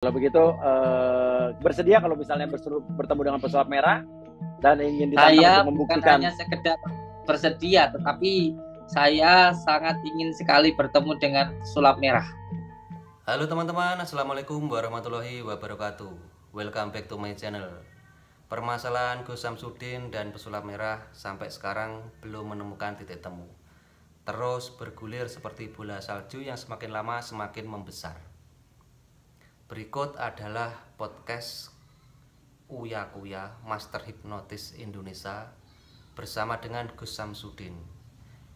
Kalau begitu bersedia kalau misalnya bertemu dengan pesulap merah dan ingin ditantang Saya untuk bukan membuktikan. hanya sekedar bersedia, tetapi saya sangat ingin sekali bertemu dengan pesulap merah. Halo teman-teman, Assalamualaikum warahmatullahi wabarakatuh. Welcome back to my channel. Permasalahan Gus Samsudin dan pesulap merah sampai sekarang belum menemukan titik temu. Terus bergulir seperti bola salju yang semakin lama semakin membesar. Berikut adalah podcast Uya Kuya Master Hipnotis Indonesia bersama dengan Gus Samsudin,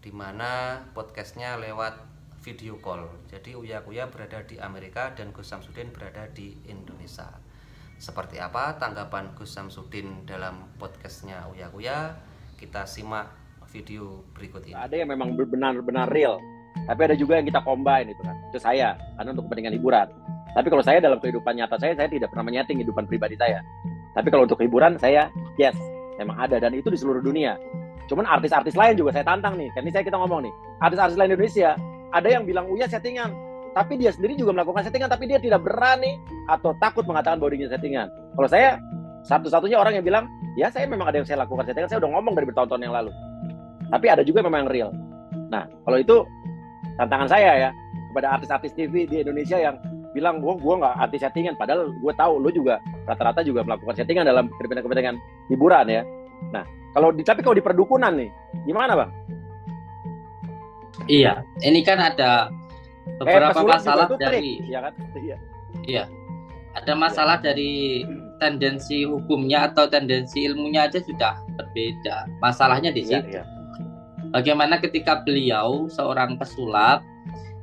di mana podcastnya lewat video call. Jadi Uya Kuya berada di Amerika dan Gus Samsudin berada di Indonesia. Seperti apa tanggapan Gus Samsudin dalam podcastnya Uya Kuya? Kita simak video berikut ini. Ada yang memang benar-benar real, tapi ada juga yang kita combine itu kan. Itu saya, karena untuk kepentingan hiburan. Tapi kalau saya dalam kehidupan nyata saya tidak pernah menyeting kehidupan pribadi saya. Tapi kalau untuk hiburan saya, yes, memang ada, dan itu di seluruh dunia. Cuman artis-artis lain juga saya tantang nih. Kan ini kita ngomong nih, artis-artis lain Indonesia, ada yang bilang Uya settingan, tapi dia sendiri juga melakukan settingan, tapi dia tidak berani atau takut mengatakan bahwa dirinya settingan. Kalau saya, satu-satunya orang yang bilang, ya saya memang ada yang saya lakukan settingan, saya udah ngomong dari bertahun-tahun yang lalu. Tapi ada juga memang yang real. Nah, kalau itu tantangan saya ya kepada artis-artis TV di Indonesia yang bilang gue nggak anti settingan, padahal gue tahu lo juga rata-rata juga melakukan settingan dalam kepentingan hiburan ya. Nah, tapi kalau di perdukunan nih, gimana bang? Iya, ini kan ada beberapa masalah dari, ya kan? Iya, ada masalah dari tendensi hukumnya atau tendensi ilmunya aja sudah berbeda. Masalahnya di situ. Bagaimana ketika beliau seorang pesulap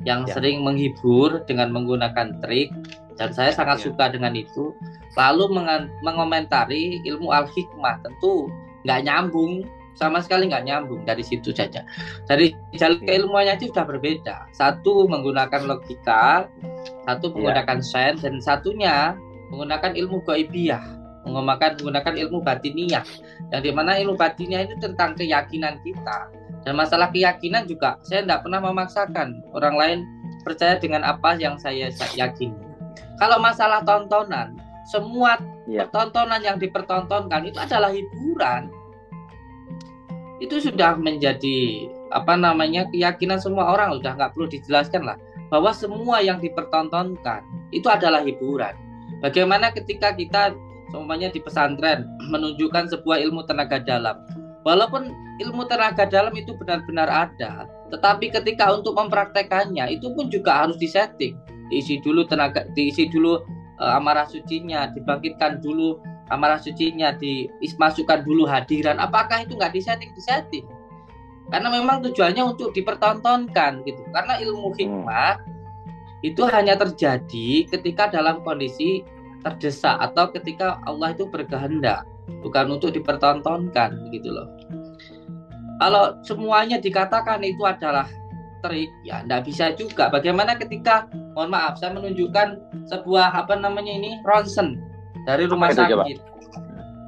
yang sering menghibur dengan menggunakan trik, dan saya sangat suka dengan itu, lalu mengomentari ilmu al-hikmah, tentu nggak nyambung, sama sekali nggak nyambung dari situ saja. Dari jalur keilmuannya itu sudah berbeda. Satu menggunakan logika, satu menggunakan sains, dan satunya menggunakan ilmu ghaibiyah, menggunakan ilmu batiniyah, yang dimana ilmu batiniyah itu tentang keyakinan kita. Dan masalah keyakinan juga saya tidak pernah memaksakan orang lain percaya dengan apa yang saya yakini. Kalau masalah tontonan, semua tontonan yang dipertontonkan itu adalah hiburan. Itu sudah menjadi keyakinan semua orang, sudah nggak perlu dijelaskan lah, bahwa semua yang dipertontonkan itu adalah hiburan. Bagaimana ketika kita semuanya di pesantren menunjukkan sebuah ilmu tenaga dalam, walaupun ilmu tenaga dalam itu benar-benar ada, tetapi ketika untuk mempraktekannya itu pun juga harus disetting, diisi dulu amarah sucinya, dibangkitkan dulu amarah sucinya, dimasukkan dulu hadiran. Apakah itu nggak disetting? Karena memang tujuannya untuk dipertontonkan gitu. Karena ilmu hikmah itu hanya terjadi ketika dalam kondisi terdesak atau ketika Allah itu berkehendak, bukan untuk dipertontonkan gitu loh. Kalau semuanya dikatakan itu adalah trik, ya enggak bisa juga. Bagaimana ketika, mohon maaf, saya menunjukkan sebuah ronsen dari rumah sakit.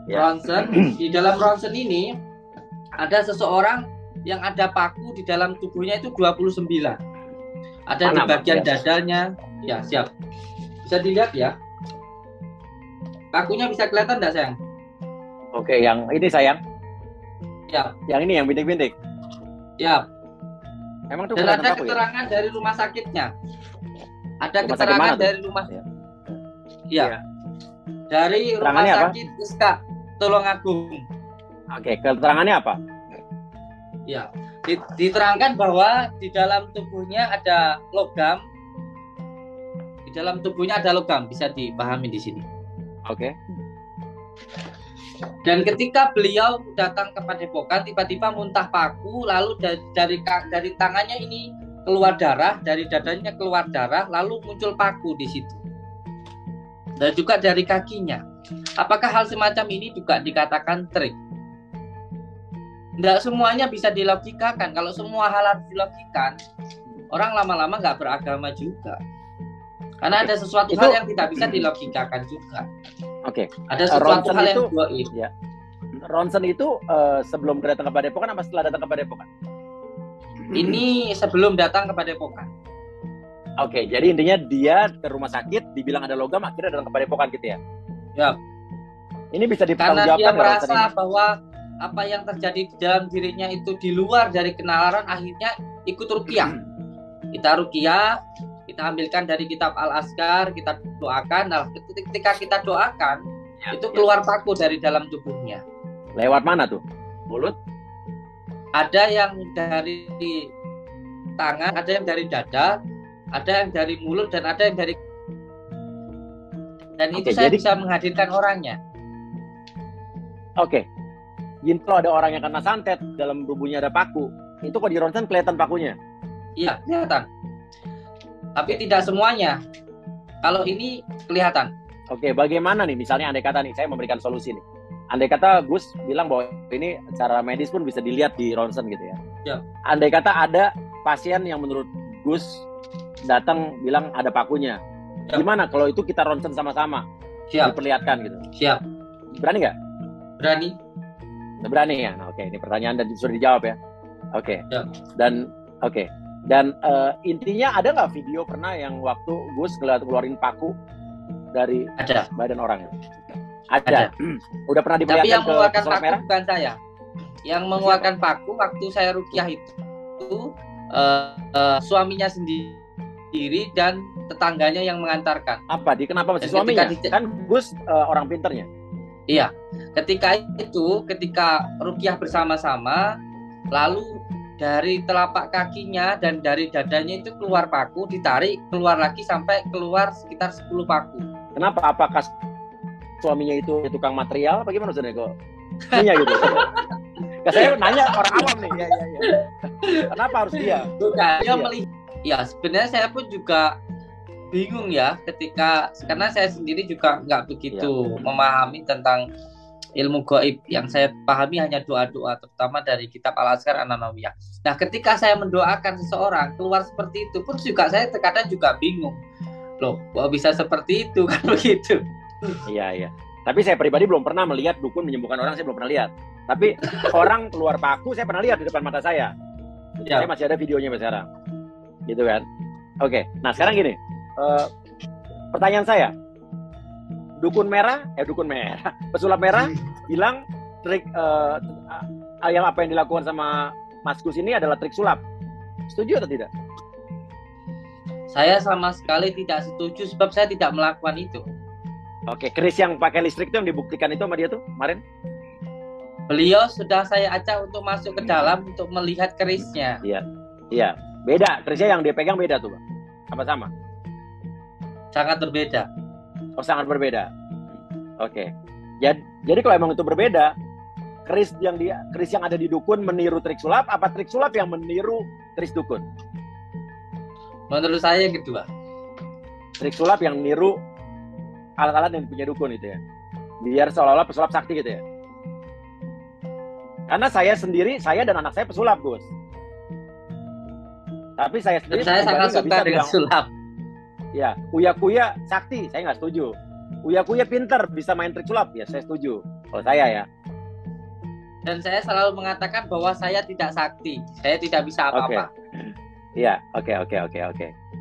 Ronsen, di dalam ronsen ini ada seseorang yang ada paku di dalam tubuhnya itu 29. Ada di bagian dadanya. Ya, siap. Bisa dilihat ya. Pakunya bisa kelihatan enggak, sayang? Oke, yang ini sayang. Ya. Yang ini yang bintik-bintik. Ya. Emang tuh dan ada keterangan dari rumah sakitnya. Ada keterangan dari rumah. Ya. Dari rumah sakit Uska Tulungagung. Oke, keterangannya apa? Ya. Diterangkan bahwa di dalam tubuhnya ada logam. Di dalam tubuhnya ada logam, bisa dipahami di sini. Oke. Dan ketika beliau datang ke Padepokan, tiba-tiba muntah paku, lalu dari tangannya ini keluar darah, dari dadanya keluar darah, lalu muncul paku di situ. Dan juga dari kakinya. Apakah hal semacam ini juga dikatakan trik? Tidak semuanya bisa dilogikakan. Kalau semua hal harus dilogikan, orang lama-lama nggak beragama juga. Karena ada sesuatu hal yang tidak bisa dilogikakan juga. Oke. Ada sesuatu hal yang goib. Ya. Ronsen itu sebelum datang ke Padepokan apa setelah datang ke Padepokan? Ini sebelum datang ke Padepokan. Oke, jadi intinya dia ke rumah sakit, dibilang ada logam, akhirnya datang ke Padepokan gitu ya? Ya. Ini bisa Karena dia dipertanggungjawabkan merasa bahwa apa yang terjadi di dalam dirinya itu di luar dari kenalaran, akhirnya ikut ruqyah. Kita ruqyah, kita ambilkan dari kitab Al-Azkar, kita doakan. Nah, ketika kita doakan, itu keluar paku dari dalam tubuhnya. Lewat mana tuh? Mulut? Ada yang dari tangan, ada yang dari dada, ada yang dari mulut, dan ada yang dari... Dan itu saya bisa menghadirkan orangnya. Oke. Gini, kalau ada orang yang kena santet, dalam tubuhnya ada paku, itu kok di ronsen kelihatan pakunya? Iya, kelihatan. Tapi tidak semuanya. Kalau ini kelihatan. Oke, bagaimana nih? Misalnya andai kata nih, saya memberikan solusi nih. Andai kata Gus bilang bahwa ini secara medis pun bisa dilihat di ronsen gitu ya. Ya. Andai kata ada pasien yang menurut Gus datang bilang ada pakunya. Ya. Gimana kalau itu kita ronsen sama-sama? Siap. Diperlihatkan gitu. Siap. Berani nggak? Berani. Berani ya. Nah, oke, ini pertanyaan dan sudah dijawab ya. Oke. Ya. Dan oke. Dan intinya ada nggak video pernah yang waktu Gus keluarin paku dari badan orang? Ada. Udah pernah diperlihatkan. Tapi yang mengeluarkan ke paku bukan saya. Yang mengeluarkan paku waktu saya ruqyah itu suaminya sendiri dan tetangganya yang mengantarkan. Apa? Kenapa masih suaminya? Kan Gus orang pinternya. Iya. Ketika ruqyah bersama-sama, lalu dari telapak kakinya dan dari dadanya itu keluar paku, ditarik, keluar lagi sampai keluar sekitar 10 paku. Kenapa? Apakah suaminya itu tukang material? Bagaimana sebenarnya kok? Punya gitu. Saya nanya orang awam nih. Ya. Kenapa harus dia? Dia melihat. Ya, sebenarnya saya pun juga bingung ya karena saya sendiri juga nggak begitu memahami tentang ilmu gaib. Yang saya pahami hanya doa-doa, terutama dari kitab Al-Azkar An-Nawawiyah. Nah, ketika saya mendoakan seseorang keluar seperti itu pun juga saya terkadang juga bingung. Loh, kok bisa seperti itu kan begitu? Iya. Tapi saya pribadi belum pernah melihat dukun menyembuhkan orang, saya belum pernah lihat. Tapi orang keluar paku saya pernah lihat di depan mata saya. Saya masih ada videonya sampai sekarang. Gitu kan? Oke. Nah, sekarang gini. Pertanyaan saya. Dukun merah, pesulap merah bilang trik yang apa yang dilakukan sama Mas Gus ini adalah trik sulap. Setuju atau tidak? Saya sama sekali tidak setuju sebab saya tidak melakukan itu. Oke, keris yang pakai listrik itu yang dibuktikan itu sama dia tuh kemarin? Beliau sudah saya ajak untuk masuk ke dalam untuk melihat kerisnya. Iya. Beda, kerisnya yang dia pegang beda tuh, Bang. Apa sama? Sangat berbeda. Oh, sangat berbeda. Oke. Jadi kalau emang itu berbeda, keris yang ada di dukun meniru trik sulap, apa trik sulap yang meniru keris dukun? Menurut saya yang kedua. Trik sulap yang meniru alat-alat yang punya dukun itu ya. Biar seolah-olah pesulap sakti gitu ya. Karena saya dan anak saya pesulap, Gus. Tapi saya sendiri sangat suka dengan sulap. Ya, uya-kuya sakti, saya nggak setuju. Uya-kuya pinter, bisa main trik sulap, ya saya setuju. Kalau saya ya. Dan saya selalu mengatakan bahwa saya tidak sakti, saya tidak bisa apa-apa. Iya, oke.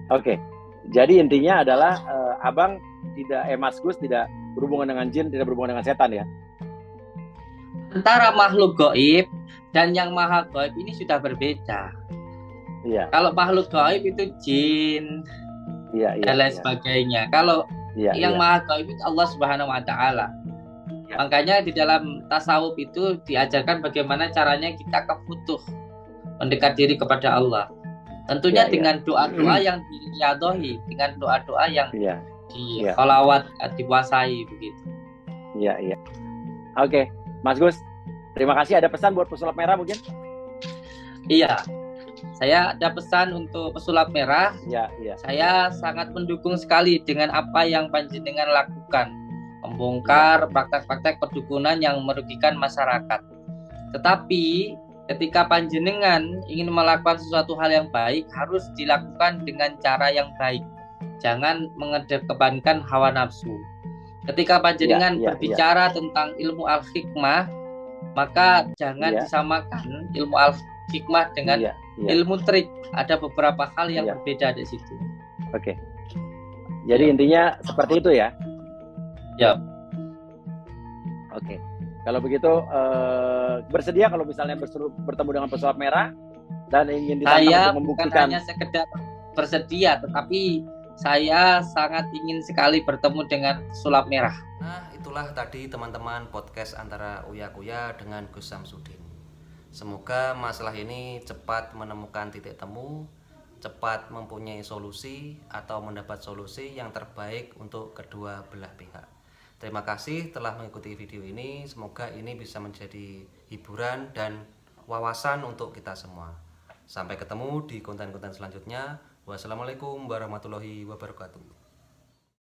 Oke, jadi intinya adalah Abang Mas Gus tidak berhubungan dengan jin, tidak berhubungan dengan setan ya? Antara makhluk gaib dan yang maha gaib ini sudah berbeda. Iya. Kalau makhluk gaib itu jin, dan lain sebagainya. Kalau yang maha gaib itu Allah Subhanahu Wa Taala. Makanya di dalam tasawuf itu diajarkan bagaimana caranya kita kefutuh, mendekat diri kepada Allah. Tentunya dengan doa-doa yang diyadhi, dengan doa-doa yang sholawat dikuasai begitu. Iya. Oke, Mas Gus, terima kasih. Ada pesan buat pesulap merah mungkin? Iya. Saya ada pesan untuk pesulap merah. Iya. Saya sangat mendukung sekali dengan apa yang panjenengan lakukan, membongkar praktek-praktek perdukunan yang merugikan masyarakat. Tetapi ketika panjenengan ingin melakukan sesuatu hal yang baik, harus dilakukan dengan cara yang baik. Jangan mengedepankan hawa nafsu. Ketika panjenengan berbicara tentang ilmu al-hikmah, maka jangan disamakan ilmu al-hikmah dengan ilmu trik. Ada beberapa hal yang berbeda di situ. Oke. Jadi intinya seperti itu ya. Ya. Oke. Kalau begitu bersedia kalau misalnya bertemu dengan pesulap merah dan ingin ditantang Saya untuk bukan membuktikan. hanya sekedar bersedia, tetapi saya sangat ingin sekali bertemu dengan pesulap merah. Nah, itulah tadi teman-teman podcast antara Uya Kuya dengan Gus Samsudin. Semoga masalah ini cepat menemukan titik temu, cepat mempunyai solusi atau mendapat solusi yang terbaik untuk kedua belah pihak. Terima kasih telah mengikuti video ini. Semoga ini bisa menjadi hiburan dan wawasan untuk kita semua. Sampai ketemu di konten-konten selanjutnya. Wassalamualaikum warahmatullahi wabarakatuh.